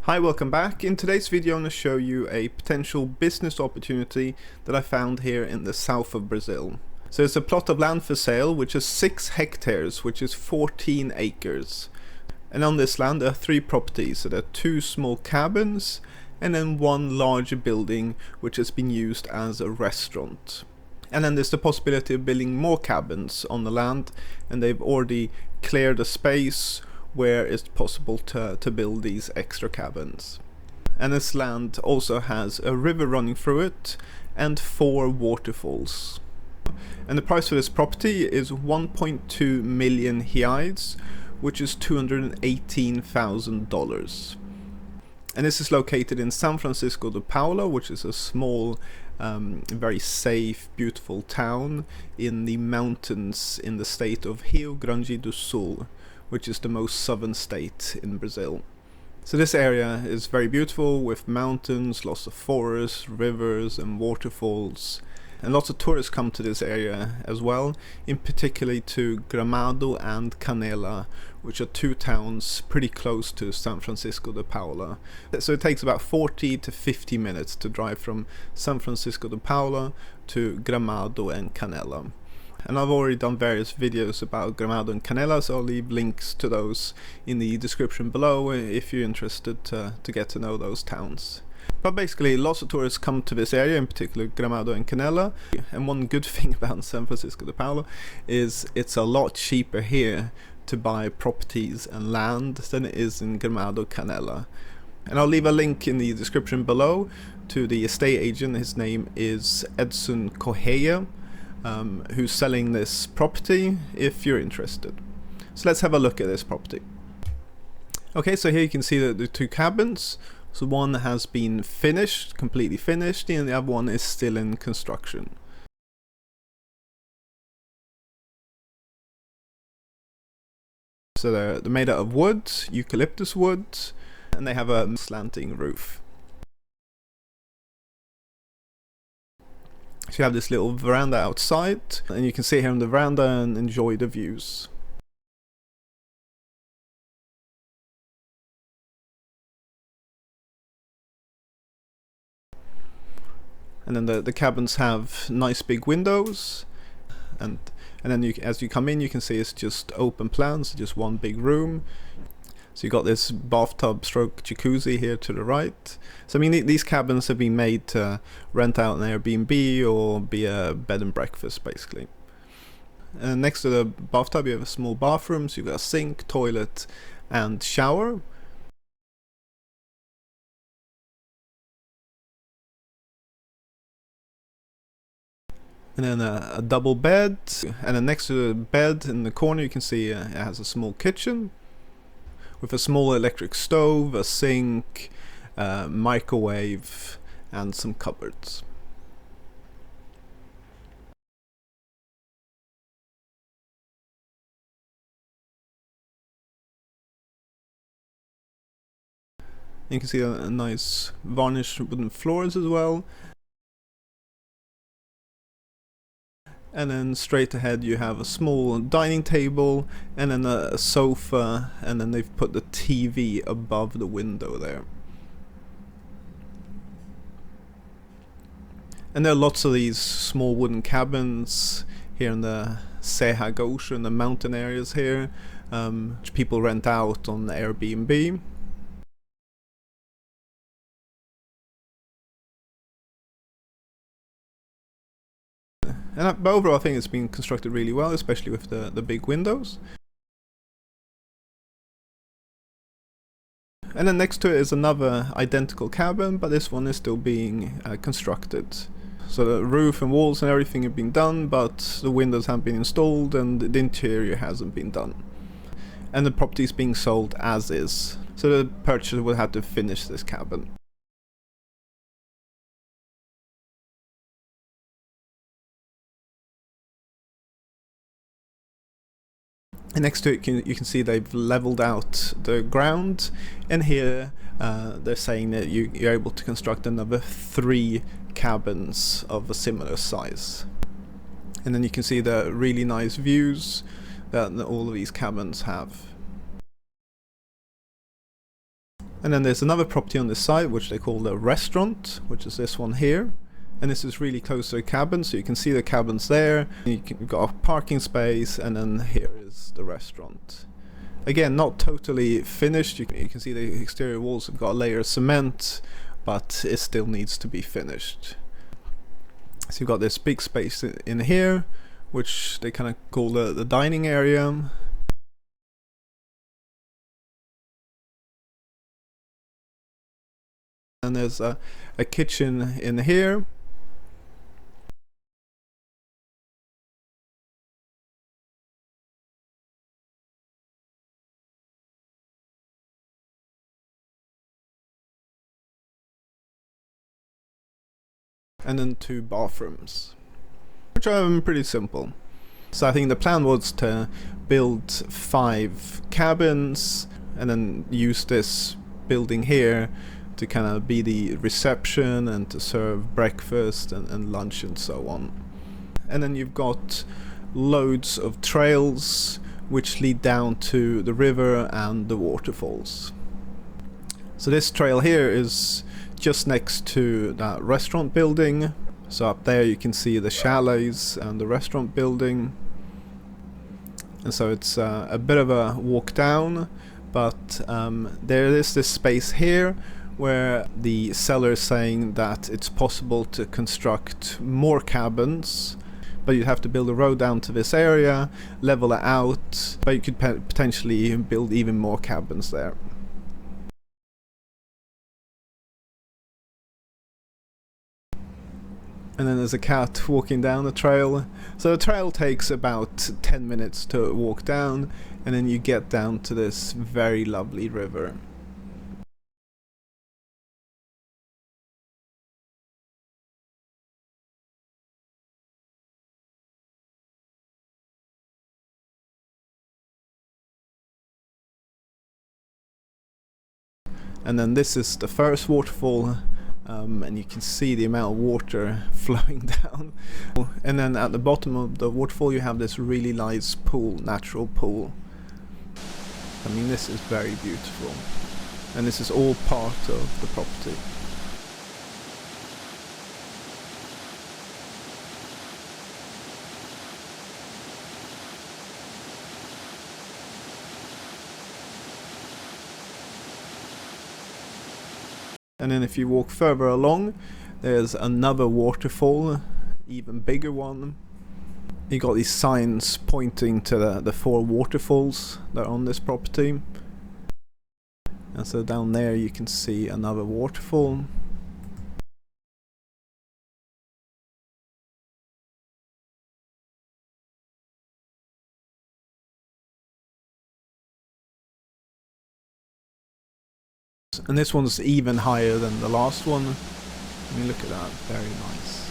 Hi, welcome back. In today's video I'm going to show you a potential business opportunity that I found here in the south of Brazil. So it's a plot of land for sale which is 6 hectares, which is 14 acres. And on this land there are 3 properties. So there are 2 small cabins and then 1 larger building which has been used as a restaurant. And then there's the possibility of building more cabins on the land, and they've already cleared a space where it's possible to build these extra cabins. And this land also has a river running through it and 4 waterfalls. And the price for this property is 1.2 million reais, which is $218,000. And this is located in Sao Francisco de Paula, which is a small, very safe, beautiful town in the mountains in the state of Rio Grande do Sul, which is the most southern state in Brazil. So this area is very beautiful with mountains, lots of forests, rivers and waterfalls. And lots of tourists come to this area as well, in particular to Gramado and Canela, which are 2 towns pretty close to San Francisco de Paula. So it takes about 40 to 50 minutes to drive from San Francisco de Paula to Gramado and Canela. And I've already done various videos about Gramado and Canela, so I'll leave links to those in the description below if you're interested to get to know those towns. But basically lots of tourists come to this area, in particular Gramado and Canela. And one good thing about San Francisco de Paula is it's a lot cheaper here to buy properties and land than it is in Gramado Canela. And I'll leave a link in the description below to the estate agent. His name is Edson Correia, who's selling this property if you're interested. So let's have a look at this property. Okay, so here you can see that the 2 cabins. So one has been finished, completely finished, and the other one is still in construction. So they're made out of wood, eucalyptus wood, and they have a slanting roof. So you have this little veranda outside, and you can sit here on the veranda and enjoy the views. And then the cabins have nice big windows, and then as you come in you can see it's just open plan, so just one big room. So you got this bathtub stroke jacuzzi here to the right. So I mean these cabins have been made to rent out an Airbnb or be a bed and breakfast basically. And next to the bathtub you have a small bathroom, so you've got a sink, toilet and shower. And then a double bed, and then next to the bed in the corner you can see it has a small kitchen with a small electric stove, a sink, microwave and some cupboards. You can see a nice varnished wooden floors as well. And then straight ahead you have a small dining table and then a sofa, and then they've put the TV above the window there. And there are lots of these small wooden cabins here in the Serra Gaúcha, in the mountain areas here, which people rent out on Airbnb. But overall I think it's been constructed really well, especially with the big windows. And then next to it is another identical cabin, but this one is still being constructed. So the roof and walls and everything have been done, but the windows haven't been installed and the interior hasn't been done. And the property is being sold as is, so the purchaser will have to finish this cabin. And next to it you can see they've leveled out the ground, and here they're saying that you're able to construct another 3 cabins of a similar size. And then you can see the really nice views that all of these cabins have. And then there's another property on this side which they call the restaurant, which is this one here. And this is really close to the cabin, so you can see the cabins there. You've got a parking space, and then here is the restaurant. Again, not totally finished. You can see the exterior walls have got a layer of cement, but it still needs to be finished. So you've got this big space in here, which they kind of call the dining area. And there's a kitchen in here. And then 2 bathrooms, which are pretty simple. So I think the plan was to build 5 cabins and then use this building here to kind of be the reception and to serve breakfast and lunch and so on. And then you've got loads of trails which lead down to the river and the waterfalls. So this trail here is just next to that restaurant building. So up there you can see the chalets and the restaurant building. And so it's a bit of a walk down, but there is this space here where the seller is saying that it's possible to construct more cabins, but you'd have to build a road down to this area, level it out, but you could potentially build even more cabins there. And then there's a cat walking down the trail. So the trail takes about 10 minutes to walk down, and then you get down to this very lovely river. And then this is the first waterfall. And you can see the amount of water flowing down. And then at the bottom of the waterfall you have this really nice pool, natural pool. I mean, this is very beautiful. And this is all part of the property. And then if you walk further along, there's another waterfall, even bigger one. You got these signs pointing to the 4 waterfalls that are on this property. And so down there you can see another waterfall. And this one's even higher than the last one. I mean, look at that, very nice.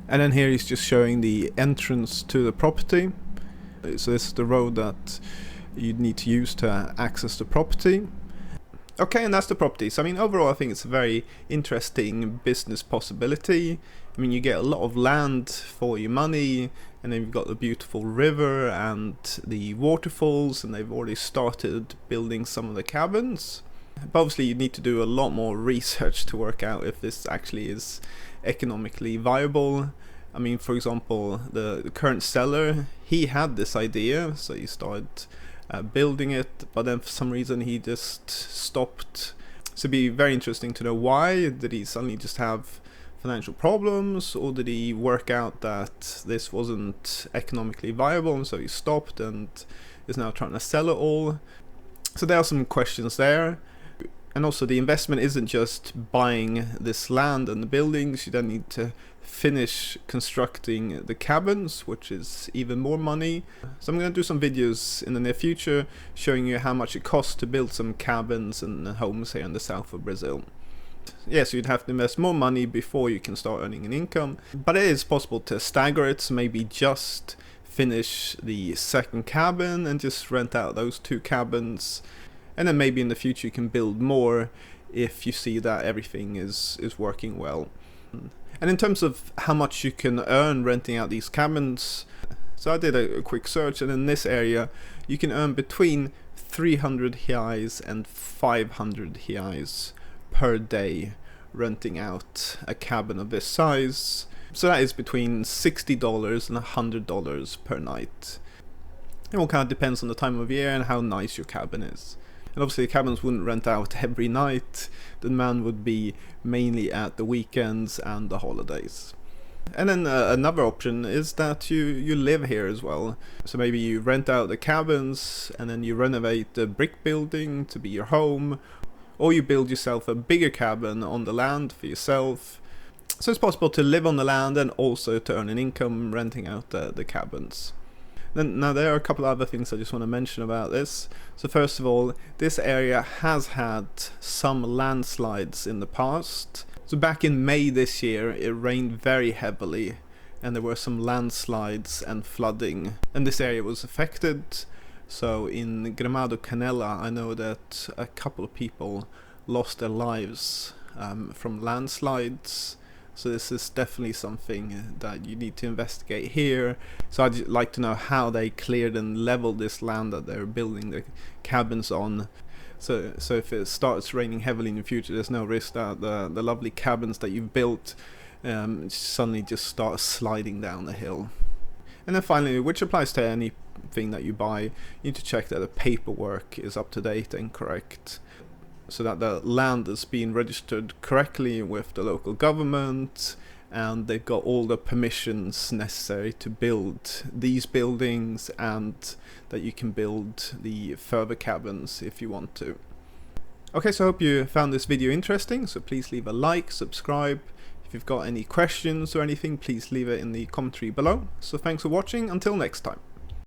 And then here he's just showing the entrance to the property. So this is the road that you'd need to use to access the property. Okay, and that's the property. So I mean, overall I think it's a very interesting business possibility. I mean, you get a lot of land for your money, and then you've got the beautiful river and the waterfalls, and they've already started building some of the cabins. But obviously you need to do a lot more research to work out if this actually is economically viable. I mean, for example, the current seller, he had this idea, so he started building it, but then for some reason he just stopped. So it'd be very interesting to know why. Did he suddenly just have financial problems, or did he work out that this wasn't economically viable and so he stopped and is now trying to sell it all? So there are some questions there. And also the investment isn't just buying this land and the buildings, you then need to finish constructing the cabins, which is even more money. So I'm going to do some videos in the near future showing you how much it costs to build some cabins and homes here in the south of Brazil. Yes, you'd have to invest more money before you can start earning an income, but it is possible to stagger it, so maybe just finish the second cabin and just rent out those 2 cabins, and then maybe in the future you can build more if you see that everything is working well. And in terms of how much you can earn renting out these cabins, So I did a quick search, and in this area you can earn between 300 reais and 500 reais per day renting out a cabin of this size. So that is between $60 and $100 per night. It all kind of depends on the time of year and how nice your cabin is. And obviously the cabins wouldn't rent out every night. The demand would be mainly at the weekends and the holidays. And then another option is that you live here as well. So maybe you rent out the cabins and then you renovate the brick building to be your home, or you build yourself a bigger cabin on the land for yourself. So it's possible to live on the land and also to earn an income renting out the cabins. Now there are a couple of other things I just want to mention about this. So first of all, this area has had some landslides in the past. So back in May this year it rained very heavily and there were some landslides and flooding, and this area was affected. So in Gramado, Canela, I know that a couple of people lost their lives from landslides. So this is definitely something that you need to investigate here. So I'd like to know how they cleared and leveled this land that they're building the cabins on. So if it starts raining heavily in the future, there's no risk that the lovely cabins that you've built suddenly just start sliding down the hill. And then finally, which applies to anything that you buy, you need to check that the paperwork is up to date and correct, so that the land is being registered correctly with the local government and they've got all the permissions necessary to build these buildings, and that you can build the further cabins if you want to. Okay, so I hope you found this video interesting, so please leave a like, subscribe. If you've got any questions or anything, please leave it in the commentary below. So thanks for watching, until next time.